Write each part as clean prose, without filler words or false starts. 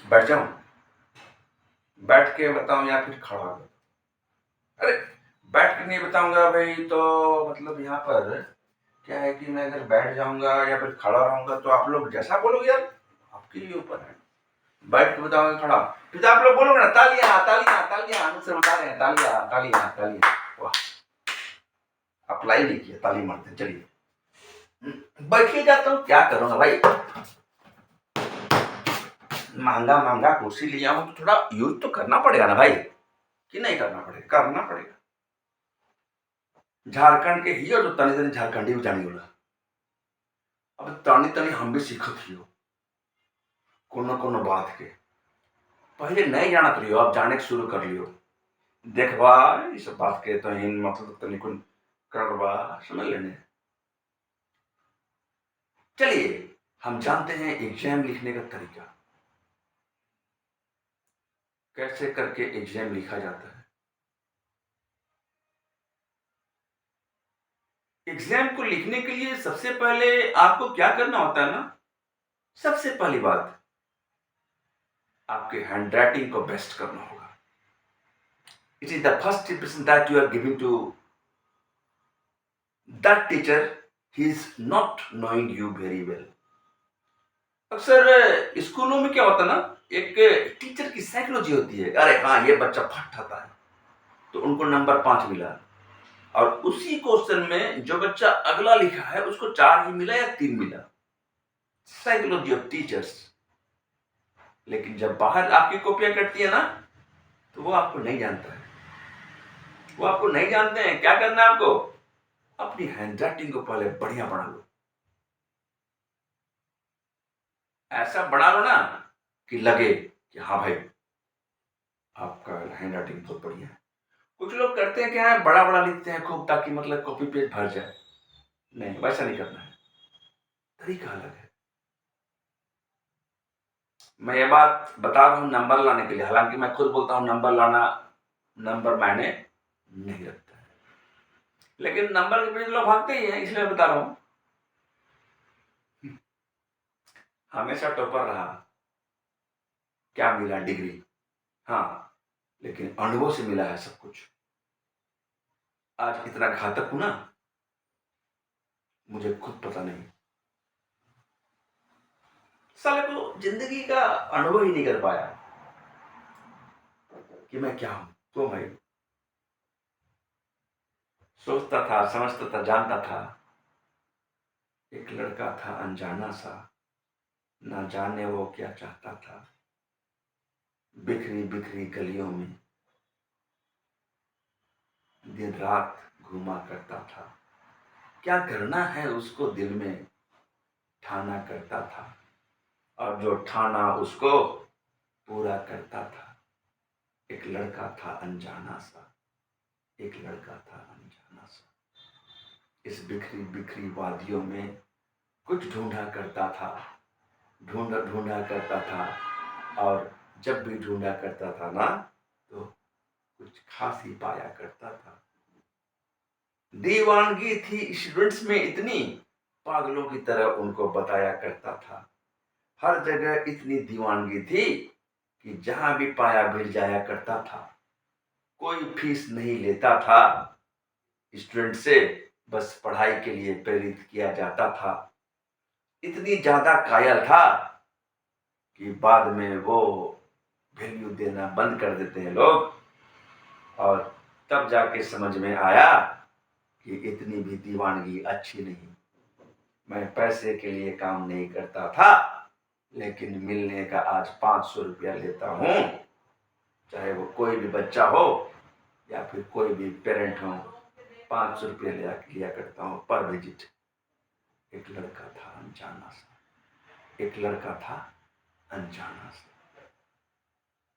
बैठ जाऊं, बैठ के बताऊं या फिर खड़ा होकर? अरे बैठ के नहीं बताऊंगा भाई, तो मतलब यहाँ पर क्या है कि मैं अगर बैठ जाऊंगा या फिर खड़ा रहूंगा तो आप लोग जैसा बोलोगे यार, आपके ही ऊपर है। बैठ के बताओगे, खड़ा, फिर तो आप लोग बोलोगे ना तालियां तालियां तालियां, हम से बता रहे हैं तालियां तालियां तालियां। वाह, अप्लाई नहीं किया, ताली मारते। चलिए बैठिए, जाता हूँ, क्या करूंगा भाई, महंगा महंगा कुर्सी लिया हूं तो थोड़ा यूज तो करना पड़ेगा ना भाई, कि नहीं करना पड़ेगा? करना पड़ेगा। झारखंड के ही हो तो तनी तनी झारखंडी भी जानी होला। अब तनी तनी हम भी सीखत हियो, कोनो कोनो बात के पहले नहीं जानत रहियो, अब जाने के शुरू कर लियो। देखबा इस बात के तो इन मतलब तनी कुन करबा, समझ लेने। चलिए हम जानते हैं एग्जाम लिखने का तरीका, कैसे करके एग्जाम लिखा जाता है। एग्जाम को लिखने के लिए सबसे पहले आपको क्या करना होता है ना, सबसे पहली बात आपके हैंडराइटिंग को बेस्ट करना होगा। It is the first impression that you are giving to that teacher, he is not knowing you very well. अक्सर स्कूलों में क्या होता है ना, एक टीचर की साइकोलॉजी होती है, अरे हाँ ये बच्चा फट आता है तो उनको नंबर 5 मिला, और उसी क्वेश्चन में जो बच्चा अगला लिखा है उसको 4 ही मिला या 3 मिला। Psychology of teachers. लेकिन जब बाहर आपकी कॉपियां कटती है ना, तो वो आपको नहीं जानता है, वो आपको नहीं जानते हैं। क्या करना है आपको, अपनी हैंडराइटिंग को पहले बढ़िया बना लो, ऐसा बना लो ना कि लगे कि हाँ भाई आपका हैंडराइटिंग बहुत बढ़िया है। कुछ लोग करते हैं क्या है, बड़ा बड़ा लिखते हैं खूब ताकि मतलब कॉपी पेज भर जाए। नहीं, वैसा नहीं करना है, तरीका अलग है। मैं ये बात बता रहा हूं नंबर लाने के लिए, हालांकि मैं खुद बोलता हूं नंबर लाना, नंबर मायने नहीं रखता है, लेकिन नंबर के पीछे लोग भागते ही हैं, इसलिए बता रहा हूं। हमेशा टॉपर रहा, क्या मिला? डिग्री, हाँ, लेकिन अनुभव से मिला है सब कुछ। आज इतना घातक हूं ना, मुझे खुद पता नहीं। साले को जिंदगी का अनुभव ही नहीं कर पाया कि मैं क्या हूं। तो भाई सोचता था, समझता था, जानता था, एक लड़का था अनजाना सा, ना जाने वो क्या चाहता था, बिखरी बिखरी गलियों में दिन रात घूमा करता था, क्या करना है उसको दिल में ठाना करता था, और जो ठाना उसको पूरा करता था। एक लड़का था अनजाना सा, एक लड़का था अनजाना सा, इस बिखरी बिखरी वादियों में कुछ ढूंढा करता था, ढूंढा ढूंढा करता था, और जब भी ढूंढा करता था ना, तो कुछ खास ही पाया करता था। दीवानगी थी स्टूडेंट्स में इतनी, पागलों की तरह उनको बताया करता था। हर जगह इतनी दीवानगी थी कि जहां भी पाया मिल जाया करता था। कोई फीस नहीं लेता था स्टूडेंट से, बस पढ़ाई के लिए प्रेरित किया जाता था। इतनी ज्यादा कायल था कि बाद में वो वैल्यू देना बंद कर देते हैं लोग, और तब जाके समझ में आया कि इतनी भी दीवानगी अच्छी नहीं। मैं पैसे के लिए काम नहीं करता था, लेकिन मिलने का आज 500 रुपया लेता हूं, चाहे वो कोई भी बच्चा हो या फिर कोई भी पेरेंट हो, 500 रुपया लिया करता हूं पर विजिट। एक लड़का था अनजाना सा, एक लड़का था अनजाना सा,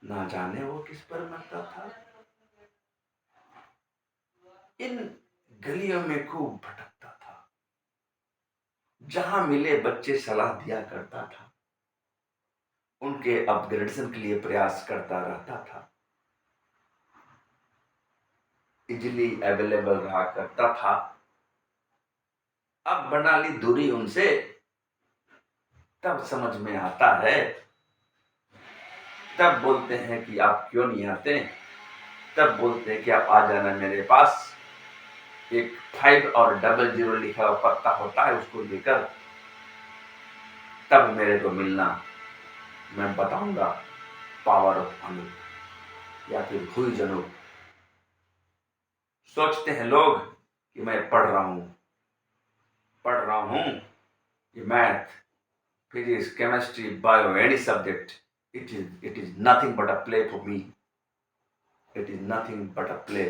ना जाने वो किस पर मरता था। इन गलियों में खूब भटकता था, जहां मिले बच्चे सलाह दिया करता था, उनके अपग्रेडेशन के लिए प्रयास करता रहता था, इजिली अवेलेबल रहा करता था। अब बना ली दूरी उनसे, तब समझ में आता है तब बोलते हैं कि आप क्यों नहीं आते, तब बोलते हैं कि आप आ जाना मेरे पास, एक 5 और 00 लिखा हुआ पत्ता होता है, उसको लेकर तब मेरे को मिलना, मैं बताऊंगा पावर ऑफ अनूप या फिर हुई जनूप। सोचते हैं लोग कि मैं पढ़ रहा हूं ये math, physics, chemistry, bio, any subject, it is nothing but a play for me, it is nothing but a play.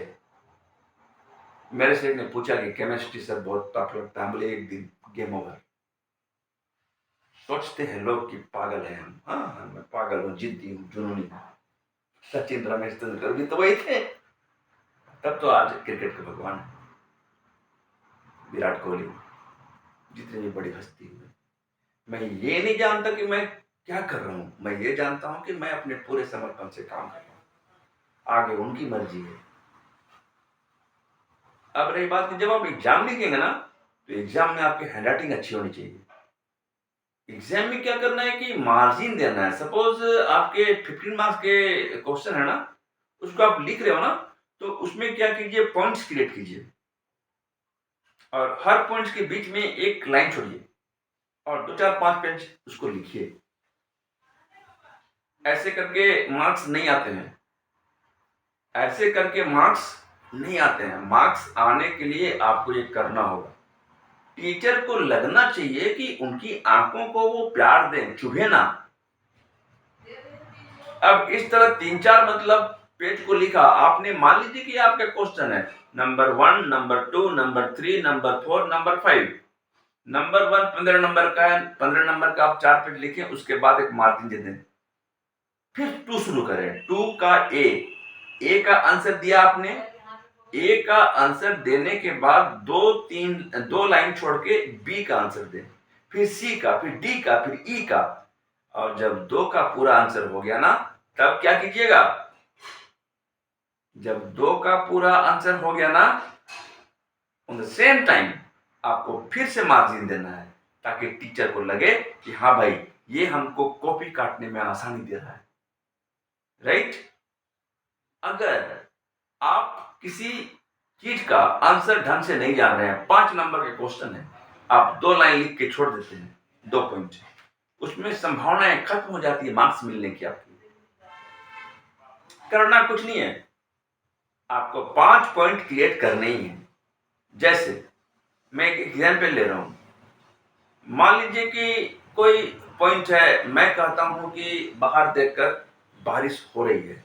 मेरे से ने पूछा कि केमिस्ट्री सर बहुत टफ लगता है, बोले एक दिन गेम ओवर। सोचते हैं लोग कि पागल है हम। हाँ, मैं पागल हूँ, जिद्दी हूँ, जुनूनी हूँ। सचिन, रमेश तेंदुलकर भी तो वही थे। तब तो आज क्रिकेट के भगवान विराट कोहली, जितनी भी बड़ी हस्ती हुई, मैं ये नहीं जानता कि मैं क्या कर रहा हूँ, मैं ये जानता हूँ कि मैं अपने पूरे समर्पण से काम कर रहा हूँ, आगे उनकी मर्जी है। अब रही बात कि जब आप एग्जाम लिखेंगे ना, तो एग्जाम में आपकी हैंडराइटिंग अच्छी होनी चाहिए। एग्जाम में क्या करना है कि मार्जिन देना है। सपोज आपके 15 मार्क्स के क्वेश्चन है ना, उसको आप लिख रहे हो ना, तो उसमें क्या कीजिए, पॉइंट्स क्रिएट कीजिए और हर पॉइंट्स के बीच में एक लाइन छोड़िए और 2 4 5 पेज उसको लिखिए। ऐसे करके मार्क्स नहीं आते हैं, ऐसे करके मार्क्स नहीं आते हैं। मार्क्स आने के लिए आपको ये करना होगा। टीचर को लगना चाहिए कि उनकी आंखों को वो प्यार दें, चुभे ना। अब इस तरह 3 4 मतलब पेज को लिखा आपने, मान लीजिए कि आपका क्वेश्चन है number 1, number 2, number 3, number 4, number 5। Number 1 15 number का है, 15 नंबर का आप 4 पेज लिखें, उसके बाद एक मार्जिन दे दें। फिर 2 शुरू करें। 2 का ए का आंसर दिया आपने, ए का आंसर देने के बाद 2 लाइन छोड़ के बी का आंसर दें, फिर सी का, फिर डी का, फिर ई का। और जब 2 का पूरा आंसर हो गया ना, तब क्या कीजिएगा, जब 2 का पूरा आंसर हो गया ना, ऑन द सेम टाइम आपको फिर से मार्जिन देना है, ताकि टीचर को लगे कि हाँ भाई, ये हमको कॉपी काटने में आसानी दे रहा है। राइट? अगर आप किसी चीज का आंसर ढंग से नहीं जान रहे हैं, 5 नंबर के क्वेश्चन है, आप 2 लाइन लिख के छोड़ देते हैं, 2 पॉइंट, उसमें संभावनाएं खत्म हो जाती है मार्क्स मिलने की आपकी। करना कुछ नहीं है, आपको 5 पॉइंट क्रिएट करने ही है। जैसे मैं एक एग्जाम्पल ले रहा हूं, मान लीजिए कि कोई पॉइंट है, मैं कहता हूं कि बाहर देखकर बारिश हो रही है,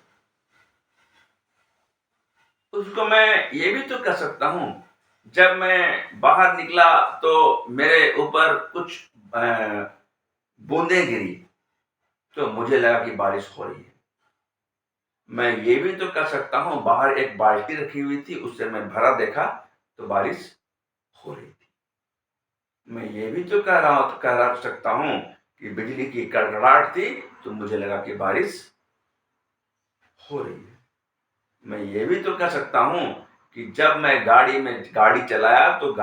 उसको मैं ये भी तो कर सकता हूं, जब मैं बाहर निकला तो मेरे ऊपर कुछ बूंदें गिरी, तो मुझे लगा कि बारिश हो रही है। मैं ये भी तो कर सकता हूं, बाहर एक बाल्टी रखी हुई थी, उससे मैं भरा देखा तो बारिश हो रही थी। मैं ये भी तो कह सकता हूं कि बिजली की कड़कड़ाहट थी, तो मुझे लगा कि बारिश हो रही है। मैं ये भी तो कह सकता हूं कि जब मैं गाड़ी चलाया, तो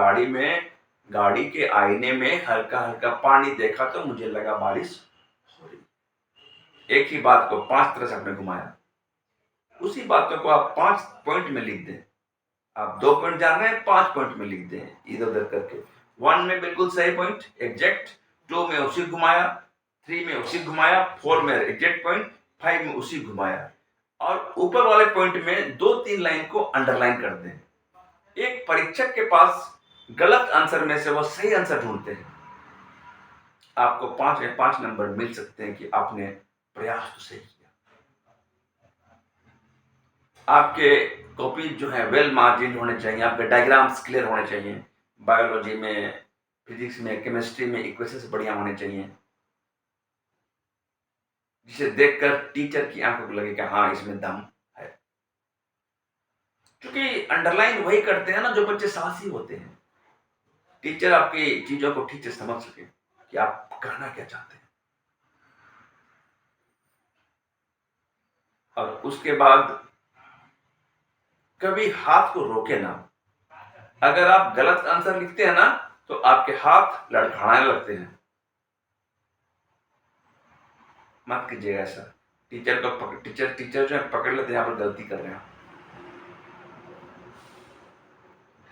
गाड़ी के आईने में हल्का हल्का पानी देखा, तो मुझे लगा बारिश हो रही। एक ही बात को 5 तरह से आपने घुमाया, उसी बातों को आप 5 पॉइंट में लिख दें। आप 2 पॉइंट जान रहे हैं, 5 पॉइंट में लिख दें, इधर उधर करके। 1 में बिल्कुल सही पॉइंट एग्जैक्ट, 2 में उसी घुमाया, 3 में उसी घुमाया, 4 में एग्जैक्ट पॉइंट, 5 में उसी घुमाया। और ऊपर वाले पॉइंट में 2 3 लाइन को अंडरलाइन कर दें। एक परीक्षक के पास गलत आंसर में से वो सही आंसर ढूंढते हैं, आपको 5 में 5 नंबर मिल सकते हैं कि आपने प्रयास तो सही किया। आपके कॉपी जो है वेल मार्जिन होने चाहिए, आपके डायग्राम्स क्लियर होने चाहिए, बायोलॉजी में, फिजिक्स में, केमिस्ट्री में इक्वेशंस बढ़िया होने चाहिए, जिसे देखकर टीचर की आंखों को लगे कि हाँ, इसमें दम है। क्योंकि अंडरलाइन वही करते हैं ना जो बच्चे साहसी होते हैं। टीचर आपकी चीजों को ठीक से समझ सके कि आप कहना क्या चाहते हैं। और उसके बाद कभी हाथ को रोके ना। अगर आप गलत आंसर लिखते हैं ना, तो आपके हाथ लड़खड़ाने लगते हैं। मत कीजिएगा ऐसा। टीचर जो है पकड़ लेते हैं यहाँ पर गलती कर रहे हैं।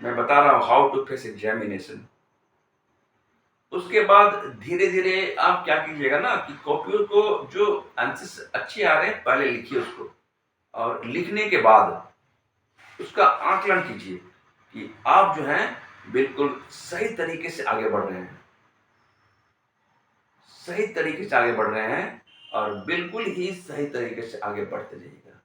मैं बता रहा हूँ हाउ टू फेस एग्जामिनेशन। उसके बाद धीरे धीरे आप क्या कीजिएगा ना कि कॉपी को जो आंसर्स अच्छे आ रहे हैं पहले लिखिए उसको, और लिखने के बाद उसका आकलन कीजिए कि आप जो हैं बिल्कुल सही तरीके से आगे बढ़ रहे हैं, सही तरीके से आगे बढ़ रहे हैं, और बिल्कुल ही सही तरीके से आगे बढ़ते जाइएगा।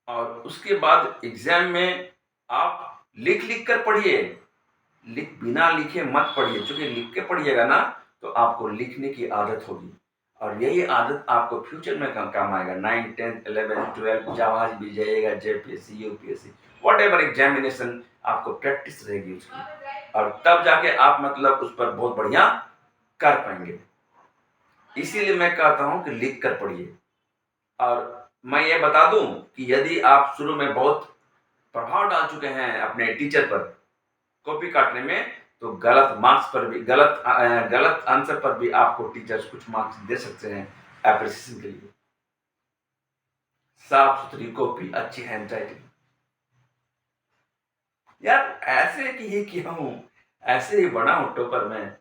और उसके बाद एग्जाम में आप लिख लिख कर पढ़िए, बिना लिखे मत पढ़िए, क्योंकि लिख के पढ़िएगा ना तो आपको लिखने की आदत होगी, और यही आदत आपको फ्यूचर में काम आएगा। 9, 10, 11, 12 जहाज भी जाइएगा, JPSC, UPSC, what ever examination, आपको प्रैक्टिस रहेगी उसकी, और तब जाके आप मतलब उस पर बहुत बढ़िया कर पाएंगे। इसीलिए मैं कहता हूं कि लिख कर पढ़िए। और मैं ये बता दूं कि यदि आप शुरू में बहुत प्रभाव डाल चुके हैं अपने टीचर पर कॉपी काटने में, तो गलत मार्क्स पर भी, गलत आंसर पर भी आपको टीचर्स कुछ मार्क्स दे सकते हैं एप्रिसिएशन के लिए। साफ सुथरी कॉपी, अच्छी हैंडराइटिंग। यार ऐसे कि ही किया हूं, ऐसे ही बना हूं टॉपर में,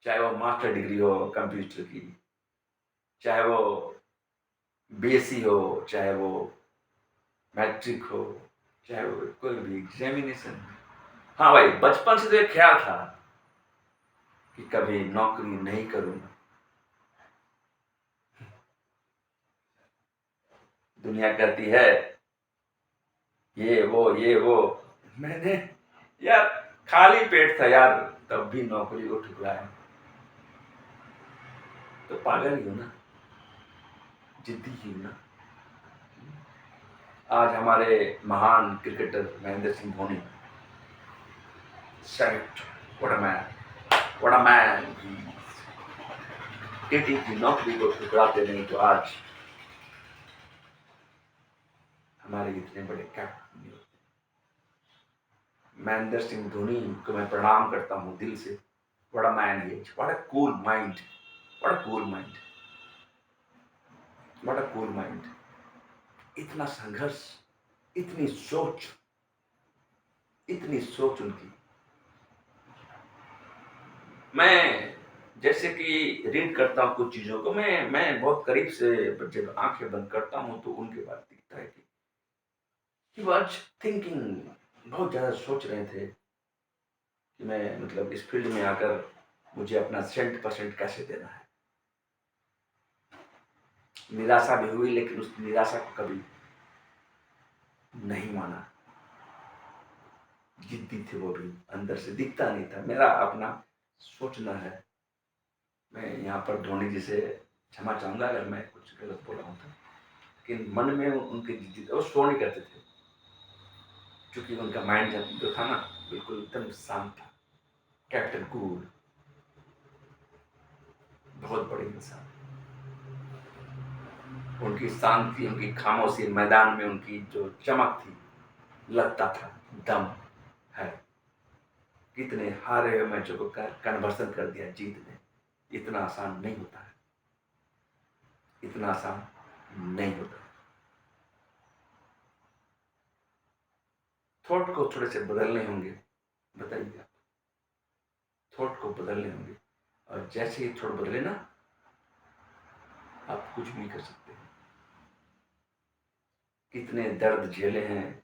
चाहे वो मास्टर डिग्री हो कंप्यूटर की, चाहे वो बीएससी हो, चाहे वो मैट्रिक हो, चाहे वो कोई भी एग्जामिनेशन। हाँ भाई, बचपन से तो एक ख्याल था कि कभी नौकरी नहीं करूंगा। दुनिया कहती है ये वो, मैंने यार खाली पेट था यार, तब भी नौकरी को ठुकराया। तो पागल ही हूं ना, जिद्दी ही हूं ना। आज हमारे महान cricketer Mahendra Singh Dhoni, salute, what a man, what a man. TT की नौकरी को ठुकराते नहीं तो आज हमारे इतने बड़े कैप्टन नहीं होते। महेंद्र सिंह धोनी को मैं प्रणाम करता हूं दिल से। What a man he is, what a cool mind, what a cool mind, what a cool mind. इतना संघर्ष, इतनी सोच, इतनी सोच उनकी। मैं जैसे कि रीड करता हूँ कुछ चीज़ों को, मैं बहुत करीब से जब आंखें बंद करता हूँ तो उनके बाद दिखता है कि ही वाज थिंकिंग, बहुत ज़्यादा सोच रहे थे कि मैं मतलब इस फील्ड में आकर मुझे अपना 100% कैसे देना है। निराशा भी हुई, लेकिन उस निराशा को कभी नहीं माना। जिद्दी थे वो भी, अंदर से दिखता नहीं था। मेरा अपना सोचना है। मैं यहाँ पर धोनी जी से क्षमा चाहूँगा अगर मैं कुछ गलत बोला हूँ तो, लेकिन मन में उनकी जिद्दी, वो शो नहीं करते थे, क्योंकि उनका माइंड जो था ना बिल्कुल एकदम शांत था। कैप्टन कूल, बहुत बड़े इंसान। उनकी शांति, उनकी खामोशी, मैदान में उनकी जो चमक थी, लगता था दम है। कितने हारे हुए मैचों को कन्वर्सन कर दिया जीत में। इतना आसान नहीं होता है, इतना आसान नहीं होता। थॉट को थोड़े से बदलने होंगे, बताइए आप। थॉट को बदलने होंगे, और जैसे ही थॉट बदले ना, आप कुछ भी कर सकते हैं। कितने दर्द झेले हैं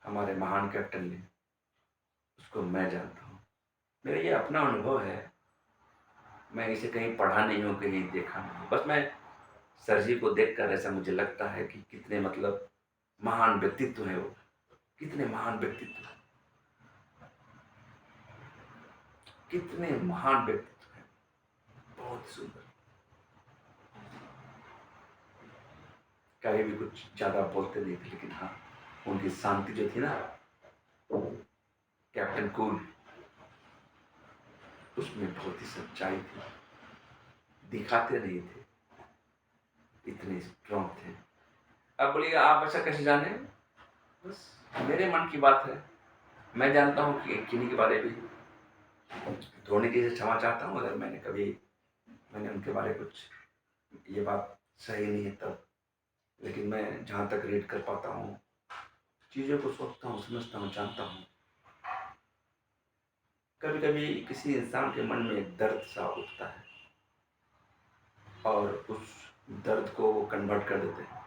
हमारे महान कैप्टन ने, उसको मैं जानता हूँ। मेरा ये अपना अनुभव है, मैं इसे कहीं पढ़ा नहीं हूँ, कहीं देखा नहीं हूँ। बस मैं सर जी को देखकर ऐसा मुझे लगता है कि कितने मतलब महान व्यक्तित्व है वो, कितने महान व्यक्तित्व, कितने महान व्यक्तित्व है, बहुत सुंदर। कभी भी कुछ ज्यादा बोलते नहीं थे, लेकिन हाँ, उनकी शांति जो थी ना, कैप्टन कूल, उसमें बहुत ही सच्चाई थी। दिखाते नहीं थे, इतने स्ट्रॉन्ग थे। अब बोलिएगा आप ऐसा कैसे जाने? बस मेरे मन की बात है। मैं जानता हूँ कि किन्हीं के बारे में, धोनी जी से क्षमा चाहता हूँ अगर मैंने कभी मैंने उनके बारे में कुछ, ये बात सही नहीं है तब, लेकिन मैं जहाँ तक रीड कर पाता हूँ, चीज़ों को सोचता हूँ, समझता हूँ, जानता हूँ, कभी कभी किसी इंसान के मन में एक दर्द सा उठता है और उस दर्द को वो कन्वर्ट कर देते हैं।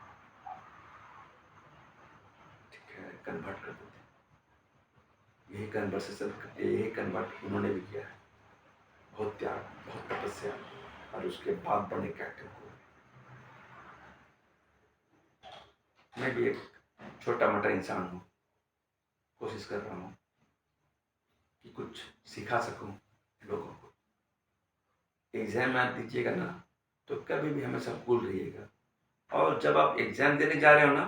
ठीक है, कन्वर्ट कर देते हैं। यही कन्वर्ट उन्होंने भी किया है। बहुत त्याग, बहुत तपस्या, और उसके बाद बने कैप्टन को। मैं भी एक छोटा मोटा इंसान हूँ, कोशिश कर रहा हूँ कि कुछ सिखा सकूं लोगों को। एग्जाम में दीजिएगा ना तो कभी भी हमेशा कूल रहिएगा, और जब आप एग्जाम देने जा रहे हो ना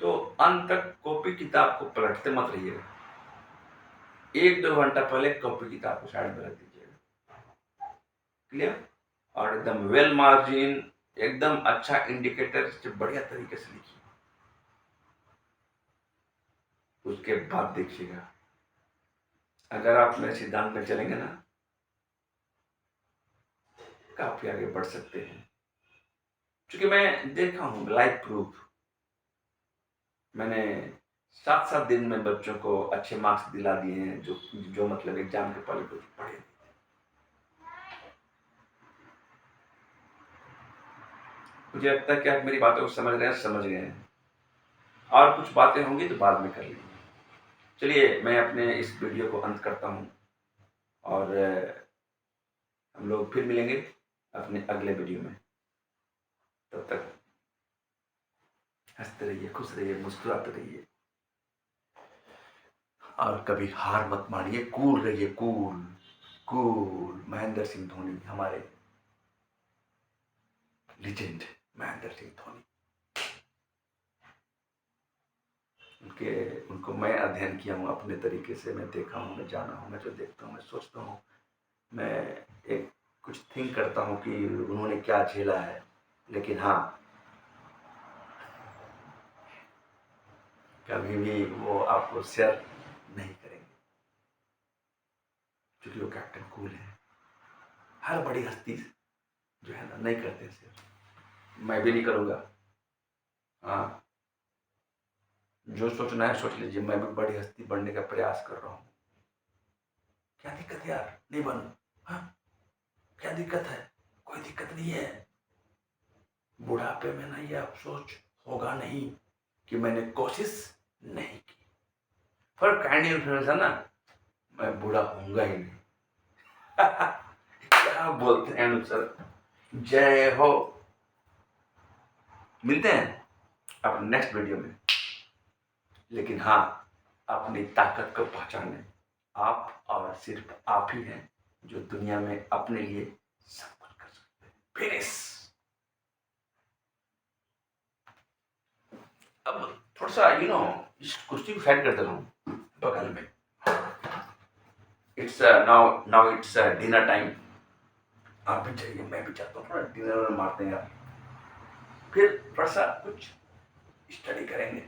तो अंत तक कॉपी किताब को पलटते मत रहिएगा। 1-2 घंटा पहले कॉपी किताब को साइड में रख दीजिएगा। क्लियर? और एकदम वेल मार्जिन, एकदम अच्छा इंडिकेटर से बढ़िया तरीके से लिखिए। उसके बाद देखिएगा, अगर आप मेरे सिद्धांत में चलेंगे ना, काफी आगे बढ़ सकते हैं। क्योंकि मैं देखा हूँ लाइव प्रूफ। मैंने 7-7 दिन में बच्चों को अच्छे मार्क्स दिला दिए हैं, जो मतलब एग्जाम के पहले कुछ पढ़े। मुझे लगता है कि आप मेरी बातों को समझ गए हैं, और कुछ बातें होंगी तो बाद में कर लेंगे। चलिए, मैं अपने इस वीडियो को अंत करता हूँ, और हम लोग फिर मिलेंगे अपने अगले वीडियो में। तब तक हंसते रहिए, खुश रहिए, मुस्कुराते रहिए, और कभी हार मत मानिए। कूल रहिए, कूल कूल। महेंद्र सिंह धोनी, हमारे लीजेंड महेंद्र सिंह धोनी, उनको मैं अध्ययन किया हूँ अपने तरीके से। मैं देखा हूँ, मैं जाना हूँ, मैं जो देखता हूँ, मैं सोचता हूँ, मैं एक कुछ थिंक करता हूँ कि उन्होंने क्या झेला है। लेकिन हाँ, कभी भी वो आपको शेयर नहीं करेंगे, क्योंकि वो कैप्टन कूल है। हर बड़ी हस्ती जो है ना नहीं करते शेयर, मैं भी नहीं करूँगा। हाँ, जो सोचना है सोच लीजिए, मैं भी बड़ी हस्ती बनने का प्रयास कर रहा हूँ। क्या दिक्कत है यार, नहीं बनूं? हाँ, क्या दिक्कत है? कोई दिक्कत नहीं है। बुढ़ापे में ना ये अफसोस होगा नहीं कि मैंने कोशिश नहीं की। फॉर काइंड इन्फॉर्मेशन ना, मैं बूढ़ा होऊंगा ही नहीं। क्या बोलते हैं अनुप सर? जय हो। मिलते हैं अपने नेक्स्ट वीडियो में। लेकिन हाँ, अपनी ताकत को पहचाने। आप और सिर्फ आप ही हैं जो दुनिया में अपने लिए सब कुछ कर सकते हैं। फिनिश। अब थोड़ा सा इस कुर्सी को साइड कर दे रहा हूँ बगल में। It's now it's dinner time. आप भी चाहिए, मैं भी चाहता हूँ थोड़ा डिनर में मारते हैं यार। फिर थोड़ा सा कुछ स्टडी करेंगे,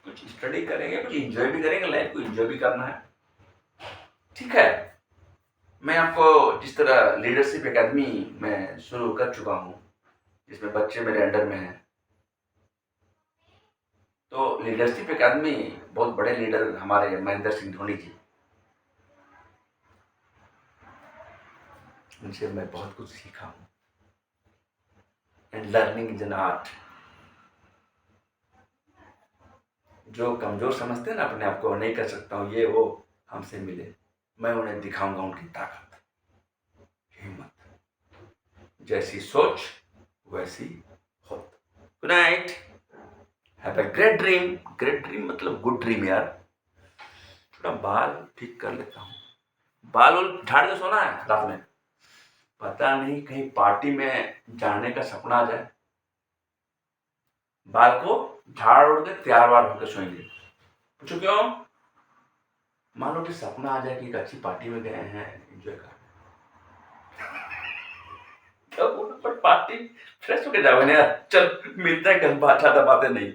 कुछ एंजॉय भी करेंगे। लाइफ को एंजॉय भी करना है, ठीक है। मैं आपको जिस तरह लीडरशिप एकेडमी में शुरू कर चुका हूँ, जिसमें बच्चे मेरे अंडर में हैं, तो लीडरशिप एकेडमी बहुत बड़े लीडर हमारे महेंद्र सिंह धोनी जी, उनसे मैं बहुत कुछ सीखा हूँ। And learning is an art. जो कमजोर समझते हैं ना अपने आप को, नहीं कर सकता हूँ ये वो, हमसे मिले, मैं उन्हें दिखाऊंगा उनकी ताकत, हिम्मत। जैसी सोच वैसी होत। Good night, have a great dream. Great dream मतलब गुड ड्रीम यार। थोड़ा बाल ठीक कर लेता हूँ, बाल झाड़ के सोना है रात में। पता नहीं कहीं पार्टी में जाने का सपना आ जाए, बाल को झाड़ उड़ के तैयार वार होकर सोएंगे। पूछो क्यों? मान लो कि सपना आ जाए कि एक अच्छी पार्टी में गए हैं, एंजॉय कर, तब पर पार्टी फ्रेश होके जाओगे ना यार। चल मिलते हैं कल, बात ज्यादा बातें नहीं।